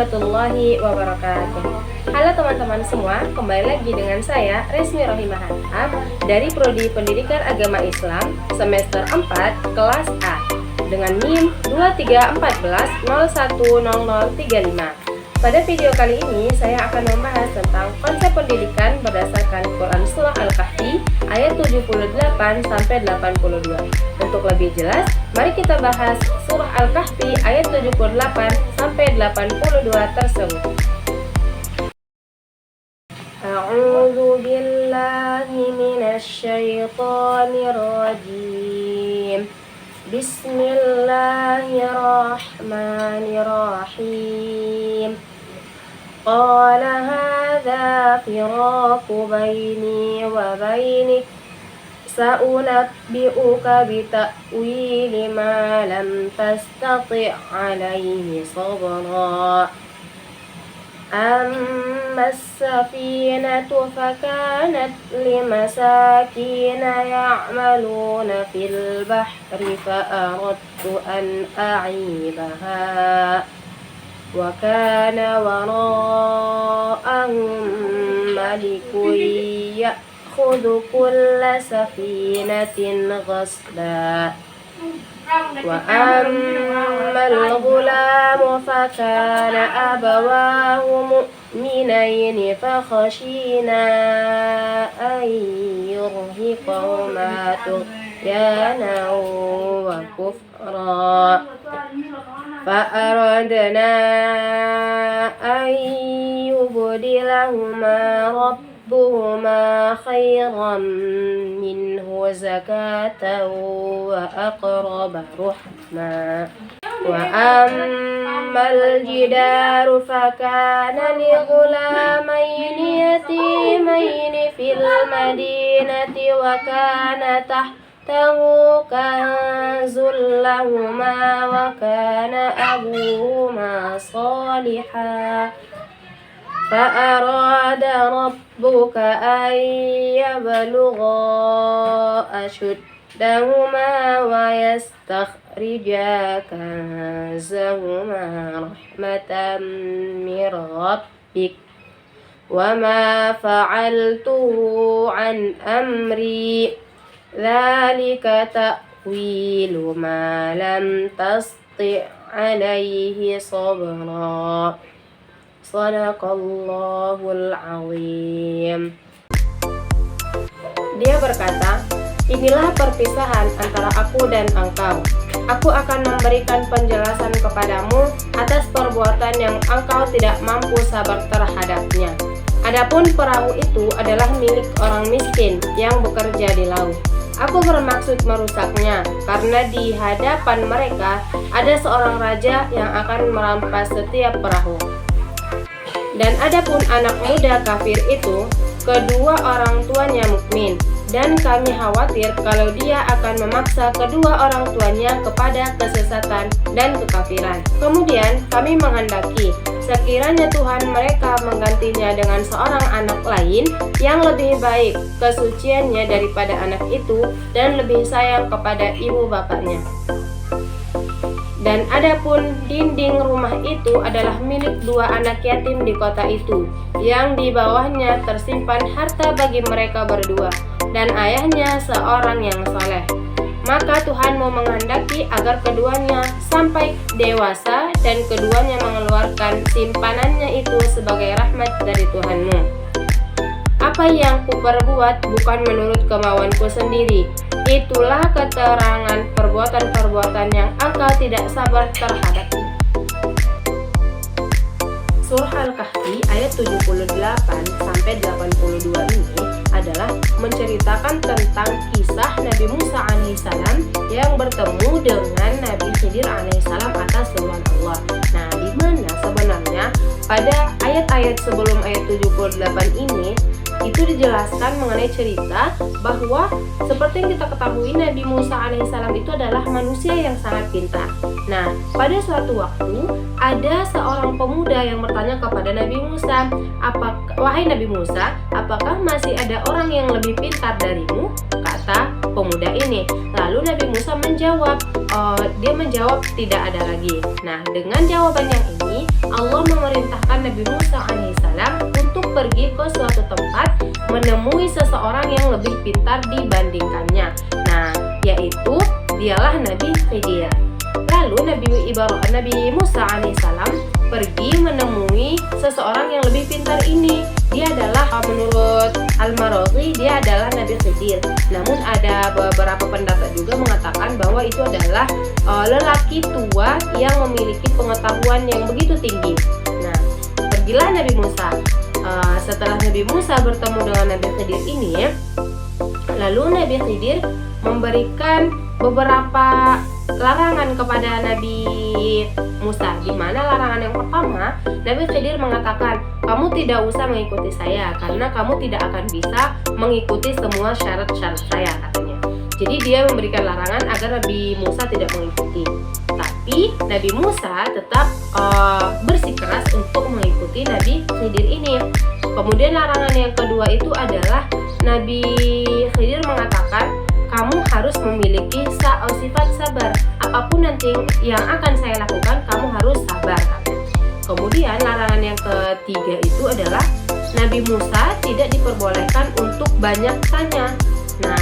warahmatullahi wabarakatuh. Halo teman-teman semua, kembali lagi dengan saya Resmi Rohimah dari Prodi Pendidikan Agama Islam semester 4 kelas A dengan NIM 2314010035. Pada video kali ini saya akan membahas tentang konsep pendidikan berdasarkan Quran Surah Al-Kahfi ayat 78 sampai 82. Untuk lebih jelas, mari kita bahas Surah Al-Kahfi ayat 78 sampai 82 tersebut. A'udzu billahi minasy syaithanir rajim. Bismillahirrahmanirrahim. Qala hadza firaqu baini wa bainik sa'unabbi'uka bita'wili ma lam tastati' 'alaihi sabra. Amma as-safinatu fakanat limasakina ya'maluna fil bahri fa'aradtu an a'ibaha wa kana wara'ahum malikun ya'khudhu kulla safinatin ghasba. Wa ammal ghulamu fakana abawahu mu'minaini fakhashina an yurhiqahuma tughyanan wa kufra fa'aradna an yubdilahuma rabbuhuma khairan minhu zakatan wa aqraba ruhma. Wa ammal jidaru fakana li ghulamaini yatimaini fil madinati wa kana tahtahu kanzul lahuma wa kana abuhuma salihan فأراد ربك أن يبلغا أشدهما ويستخرجا كنزهما رحمة من ربك وما فعلته عن أمري ذلك تأويل ما لم تسطع عليه صبرا. Sadaqallahul azim. Dia berkata, inilah perpisahan antara aku dan engkau. Aku akan memberikan penjelasan kepadamu atas perbuatan yang engkau tidak mampu sabar terhadapnya. Adapun perahu itu adalah milik orang miskin yang bekerja di laut. Aku bermaksud merusaknya karena di hadapan mereka ada seorang raja yang akan merampas setiap perahu. Dan adapun anak muda kafir itu, kedua orang tuanya mukmin, dan kami khawatir kalau dia akan memaksa kedua orang tuanya kepada kesesatan dan kekafiran. Kemudian kami menghendaki sekiranya Tuhan mereka menggantinya dengan seorang anak lain yang lebih baik kesuciannya daripada anak itu dan lebih sayang kepada ibu bapaknya. Dan adapun dinding rumah itu adalah milik dua anak yatim di kota itu, yang di bawahnya tersimpan harta bagi mereka berdua, dan ayahnya seorang yang saleh. Maka Tuhanmu menghendaki agar keduanya sampai dewasa dan keduanya mengeluarkan simpanannya itu sebagai rahmat dari Tuhanmu. Apa yang kuperbuat bukan menurut kemauanku sendiri. Itulah keterangan perbuatan-perbuatan yang engkau tidak sabar terhadapnya. Surah Al-Kahfi ayat 78 sampai 82 ini adalah menceritakan tentang kisah Nabi Musa alaihissalam yang bertemu dengan Nabi Khidir alaihissalam atas firman Allah. Nah, di mana sebenarnya pada ayat-ayat sebelum ayat 78 ini itu dijelaskan mengenai cerita bahwa seperti yang kita ketahui Nabi Musa alaihissalam itu adalah manusia yang sangat pintar. Nah, pada suatu waktu ada seorang pemuda yang bertanya kepada Nabi Musa, "Wahai Nabi Musa, apakah masih ada orang yang lebih pintar darimu?" Kata pemuda ini. Lalu Nabi Musa menjawab, dia menjawab tidak ada lagi. Nah, dengan jawaban yang ini Allah memerintahkan Nabi Musa alaihissalam untuk pergi ke suatu tempat menemui seseorang yang lebih pintar dibandingkannya. Nah, yaitu dialah Nabi Khidir. Lalu Nabi Musa alaihissalam pergi menemui seseorang yang lebih pintar ini. Dia adalah, menurut Al-Maraghi, dia adalah Nabi Khidir. Namun ada beberapa pendapat juga mengatakan bahwa itu adalah lelaki tua yang memiliki pengetahuan yang begitu tinggi. Nah, pergilah Nabi Musa. Setelah Nabi Musa bertemu dengan Nabi Khidir ini, lalu Nabi Khidir memberikan beberapa larangan kepada Nabi Musa, di mana larangan yang pertama, Nabi Khidir mengatakan, kamu tidak usah mengikuti saya karena kamu tidak akan bisa mengikuti semua syarat-syarat saya, katanya. Jadi dia memberikan larangan agar Nabi Musa tidak mengikuti. Tapi Nabi Musa tetap bersikeras untuk mengikuti Nabi Khidir ini. Kemudian larangan yang kedua itu adalah Nabi Khidir mengatakan, kamu harus memiliki sifat sabar. Apapun nanti yang akan saya lakukan, kamu harus sabar. Kemudian larangan yang ketiga itu adalah Nabi Musa tidak diperbolehkan untuk banyak tanya. Nah,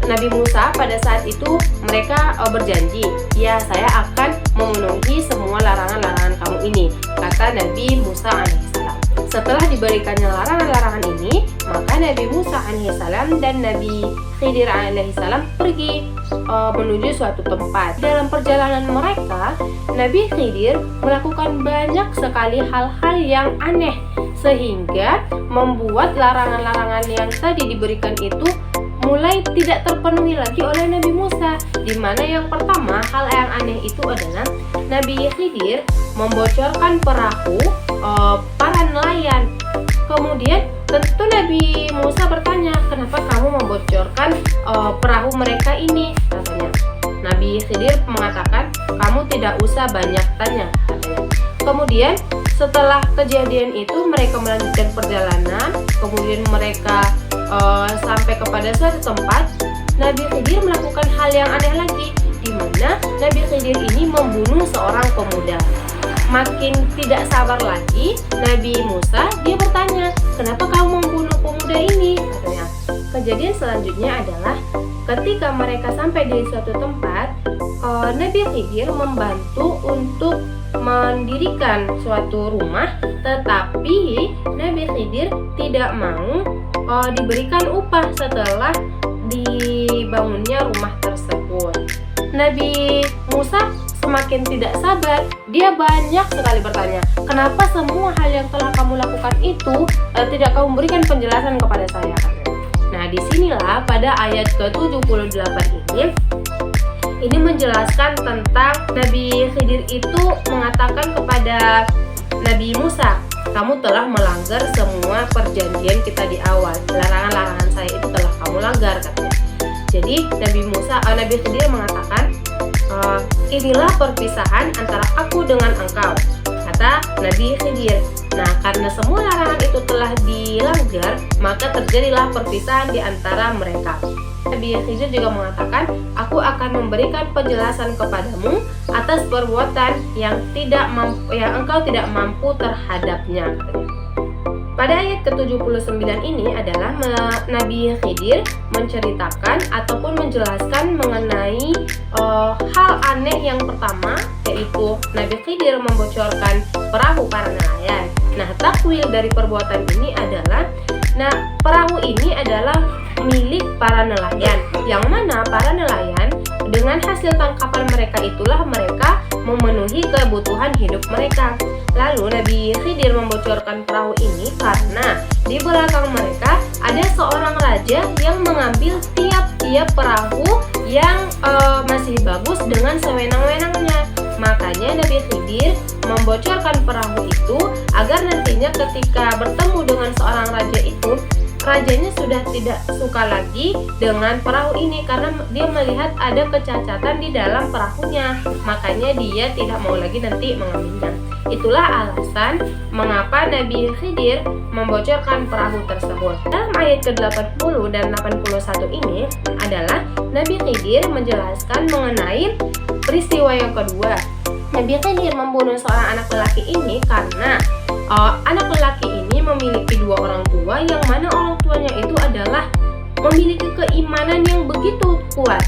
Nabi Musa pada saat itu mereka berjanji, ya saya akan memenuhi semua larangan-larangan kamu ini, kata Nabi Musa alaihissalam. Setelah diberikannya larangan-larangan ini, maka Nabi Musa alaihissalam dan Nabi Khidir alaihissalam pergi menuju suatu tempat. Dalam perjalanan mereka, Nabi Khidir melakukan banyak sekali hal-hal yang aneh sehingga membuat larangan-larangan yang tadi diberikan itu mulai tidak terpenuhi lagi oleh Nabi Musa. Di mana yang pertama, hal yang aneh itu adalah Nabi Khidir membocorkan perahu para nelayan. Kemudian tentu Nabi Musa bertanya, kenapa kamu membocorkan perahu mereka ini, katanya. Nabi Khidir mengatakan, kamu tidak usah banyak tanya, katanya. Kemudian setelah kejadian itu mereka melanjutkan perjalanan. Kemudian mereka sampai kepada suatu tempat. Nabi Khidir melakukan hal yang aneh lagi, di mana Nabi Khidir ini membunuh seorang pemuda. Makin tidak sabar lagi Nabi Musa, dia bertanya, kenapa kamu membunuh pemuda ini, katanya. Kejadian selanjutnya adalah ketika mereka sampai di suatu tempat, Nabi Khidir membantu untuk mendirikan suatu rumah, tetapi Nabi Khidir tidak mau diberikan upah setelah dibangunnya rumah tersebut. Nabi Musa semakin tidak sabar, dia banyak sekali bertanya, kenapa semua hal yang telah kamu lakukan itu tidak kamu berikan penjelasan kepada saya? Nah, disinilah pada ayat ke-78 ini menjelaskan tentang Nabi Khidir itu mengatakan kepada Nabi Musa, kamu telah melanggar semua perjanjian kita di awal, larangan-larangan saya itu telah kamu langgar, katanya. Jadi Nabi Khidir mengatakan, inilah perpisahan antara aku dengan engkau, kata Nabi Khidir. Nah, karena semua larangan itu telah dilanggar, maka terjadilah perpisahan di antara mereka. Nabi Khidir juga mengatakan, aku akan memberikan penjelasan kepadamu atas perbuatan yang engkau tidak mampu terhadapnya. Pada ayat ke-79 ini adalah Nabi Khidir menceritakan ataupun menjelaskan mengenai hal aneh yang pertama, yaitu Nabi Khidir membocorkan perahu para nelayan. Nah, takwil dari perbuatan ini adalah, perahu ini adalah milik para nelayan, yang mana para nelayan dengan hasil tangkapan mereka itulah mereka memenuhi kebutuhan hidup mereka. Lalu Nabi Khidir membocorkan perahu ini karena di belakang mereka ada seorang raja yang mengambil tiap-tiap perahu yang masih bagus dengan sewenang-wenangnya. Makanya Nabi Khidir membocorkan perahu itu agar nantinya ketika bertemu dengan seorang raja itu, rajanya sudah tidak suka lagi dengan perahu ini karena dia melihat ada kecacatan di dalam perahunya. Makanya dia tidak mau lagi nanti mengambilnya. Itulah alasan mengapa Nabi Khidir membocorkan perahu tersebut. Dalam ayat ke-80 dan 81 ini adalah Nabi Khidir menjelaskan mengenai peristiwa yang kedua. Nabi Khidir membunuh seorang anak lelaki ini karena anak lelaki ini memiliki dua orang tua, yang mana orang tuanya itu adalah memiliki keimanan yang begitu kuat.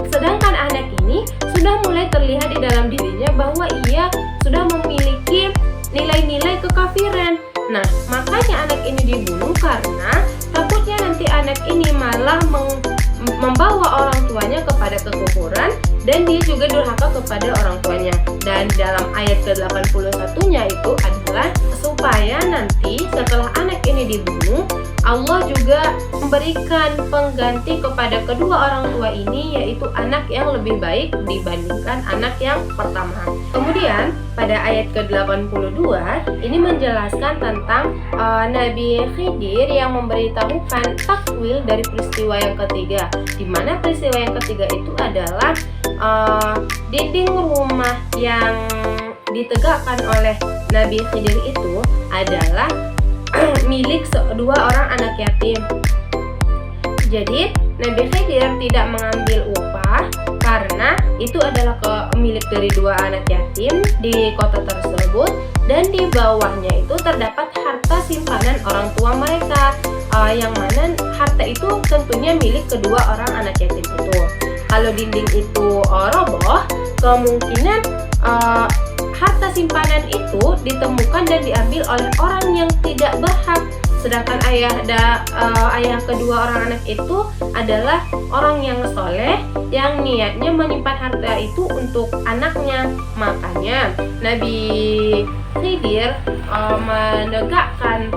Sedangkan anak ini sudah mulai terlihat di dalam dirinya bahwa ia sudah memiliki nilai-nilai kekafiran. Nah, makanya anak ini dibunuh karena takutnya nanti anak ini malah membawa orang tuanya kepada kekufuran dan dia juga durhaka kepada orang tuanya. Dan dalam ayat ke-81-nya itu adalah supaya nanti setelah anak ini dibunuh, Allah juga memberikan pengganti kepada kedua orang tua ini, yaitu anak yang lebih baik dibandingkan anak yang pertama. Kemudian pada ayat ke-82 ini menjelaskan tentang Nabi Khidir yang memberitahukan takwil dari peristiwa yang ketiga, di mana peristiwa yang ketiga itu adalah dinding rumah yang ditegakkan oleh Nabi Khidir itu adalah milik dua orang anak yatim. Jadi Nabi Khidir tidak mengambil upah karena itu adalah milik dari dua anak yatim di kota tersebut, dan di bawahnya itu terdapat harta simpanan orang tua mereka, yang mana harta itu tentunya milik kedua orang anak yatim itu. Kalau dinding itu roboh, kemungkinan harta simpanan itu ditemukan dan diambil oleh orang yang tidak berhak. Sedangkan ayah kedua orang anak itu adalah orang yang soleh yang niatnya menyimpan harta itu untuk anaknya. Makanya Nabi Khidir menegakkan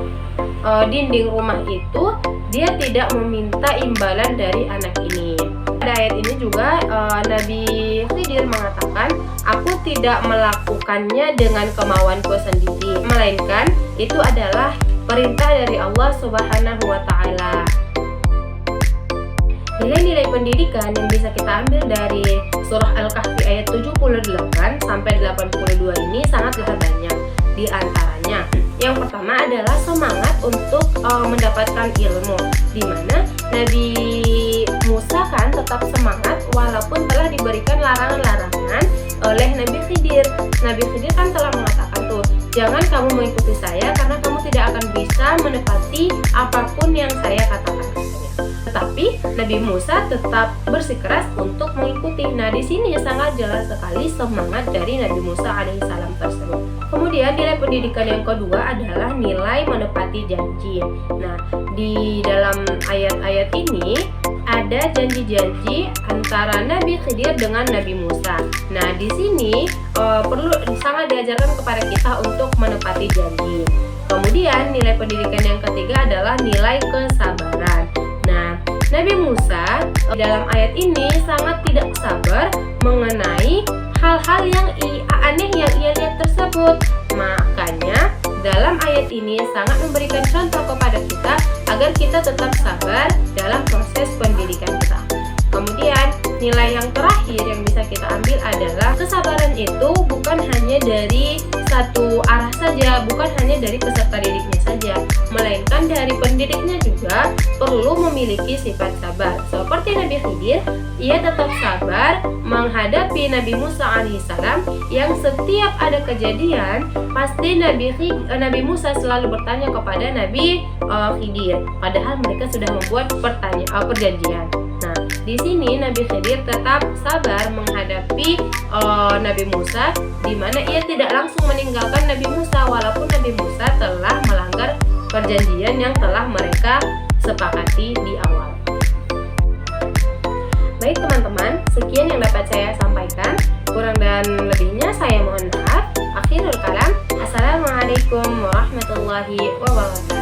dinding rumah itu, dia tidak meminta imbalan dari anak ini. Pada ayat ini juga Nabi Khidir mengatakan, aku tidak melakukannya dengan kemauanku sendiri, melainkan itu adalah perintah dari Allah Subhanahu wa Ta'ala. Nilai-nilai pendidikan yang bisa kita ambil dari surah Al-Kahfi ayat 78 sampai 82 ini sangatlah banyak. Di antaranya, yang pertama adalah semangat untuk mendapatkan ilmu, di mana Nabi Musa kan tetap semangat walaupun telah diberikan larangan-larangan oleh Nabi Khidir. Nabi Khidir kan telah mengatakan tuh, jangan kamu mengikuti saya karena kamu tidak akan bisa menepati apapun yang saya katakan. Tetapi Nabi Musa tetap bersikeras untuk mengikuti. Nah, di sini sangat jelas sekali semangat dari Nabi Musa alaihissalam tersebut. Kemudian nilai pendidikan yang kedua adalah nilai menepati janji. Nah, di dalam ayat-ayat ini ada janji-janji antara Nabi Khidir dengan Nabi Musa. Nah, di sini perlu sangat diajarkan kepada kita untuk menepati janji. Kemudian nilai pendidikan yang ketiga adalah nilai kesabaran. Nah, Nabi Musa dalam ayat ini sangat tidak sabar mengenai hal-hal yang aneh yang ia lihat tersebut. Makanya dalam ayat ini sangat memberikan contoh kepada kita agar kita tetap sabar dalam proses pendidikan kita. Kemudian nilai yang terakhir yang bisa kita ambil adalah kesabaran itu bukan hanya dari satu arah saja, bukan hanya dari peserta didiknya saja, melainkan dari pendidiknya juga perlu memiliki sifat sabar. Seperti Nabi Khidir, ia tetap sabar menghadapi Nabi Musa alaihissalam yang setiap ada kejadian pasti Nabi Musa selalu bertanya kepada Nabi Khidir, padahal mereka sudah membuat perjanjian. Nah, di sini Nabi Khidir tetap sabar menghadapi Nabi Musa, di mana ia tidak langsung meninggalkan Nabi Musa walaupun Nabi Musa telah melanggar perjanjian yang telah mereka sepakati di awal. Baik teman-teman, sekian yang dapat saya sampaikan. Kurang dan lebihnya saya mohon maaf. Akhirul kalam. Assalamualaikum warahmatullahi wabarakatuh.